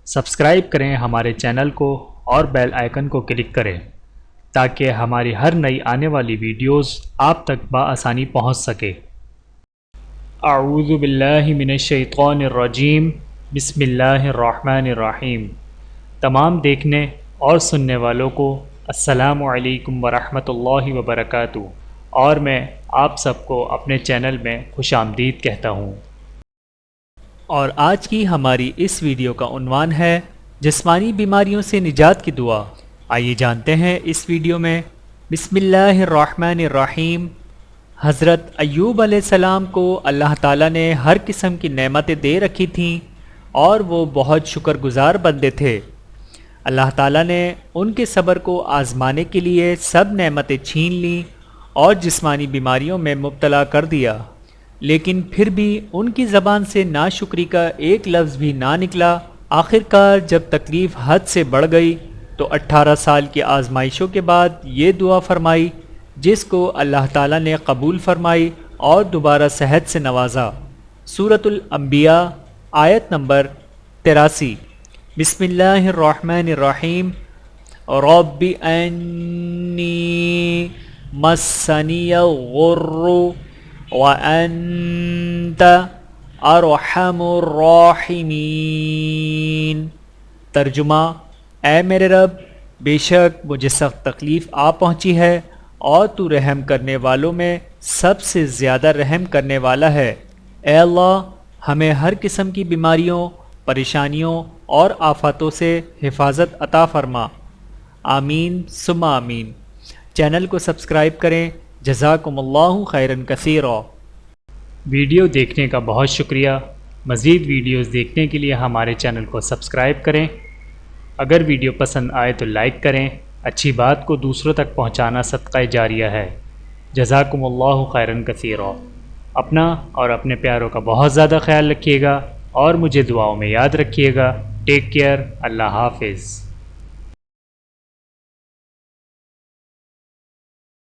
Subscribe کریں ہمارے channel کو اور بیل آئیکن کو کلک کریں تاکہ ہماری ہر نئی آنے والی ویڈیوز آپ تک بآسانی پہنچ سکے۔ اعوذ باللہ من الشیطان الرجیم، بسم اللہ الرحمن الرحیم۔ تمام دیکھنے اور سننے والوں کو السلام علیکم ورحمۃ اللہ وبرکاتہ، اور میں آپ سب کو اپنے چینل میں خوش آمدید کہتا ہوں۔ اور آج کی ہماری اس ویڈیو کا عنوان ہے جسمانی بیماریوں سے نجات کی دعا۔ آئیے جانتے ہیں اس ویڈیو میں۔ بسم اللہ الرحمن الرحیم۔ حضرت ایوب علیہ السلام کو اللہ تعالیٰ نے ہر قسم کی نعمتیں دے رکھی تھیں اور وہ بہت شکر گزار بندے تھے۔ اللہ تعالیٰ نے ان کے صبر کو آزمانے کے لیے سب نعمتیں چھین لیں اور جسمانی بیماریوں میں مبتلا کر دیا، لیکن پھر بھی ان کی زبان سے ناشکری کا ایک لفظ بھی نہ نکلا۔ آخرکار جب تکلیف حد سے بڑھ گئی تو 18 سال کی آزمائشوں کے بعد یہ دعا فرمائی، جس کو اللہ تعالیٰ نے قبول فرمائی اور دوبارہ صحت سے نوازا۔ سورۃ الانبیاء آیت نمبر 83۔ بسم اللہ الرحمن الرحیم۔ رب انی مسنی الضر وَأَنْتَ أَرْحَمُ الرَّاحِمِينَ۔ ترجمہ: اے میرے رب، بے شک مجھے سخت تکلیف آ پہنچی ہے اور تو رحم کرنے والوں میں سب سے زیادہ رحم کرنے والا ہے۔ اے اللہ، ہمیں ہر قسم کی بیماریوں، پریشانیوں اور آفاتوں سے حفاظت عطا فرما۔ آمین ثم آمین۔ چینل کو سبسکرائب کریں۔ جزاکم اللہ خیرا کثیرا۔ ویڈیو دیکھنے کا بہت شکریہ۔ مزید ویڈیوز دیکھنے کے لیے ہمارے چینل کو سبسکرائب کریں۔ اگر ویڈیو پسند آئے تو لائک کریں۔ اچھی بات کو دوسروں تک پہنچانا صدقہ جاریہ ہے۔ جزاکم اللہ خیرا کثیرا۔ اپنا اور اپنے پیاروں کا بہت زیادہ خیال رکھیے گا اور مجھے دعاؤں میں یاد رکھیے گا۔ Take care. اللہ حافظ۔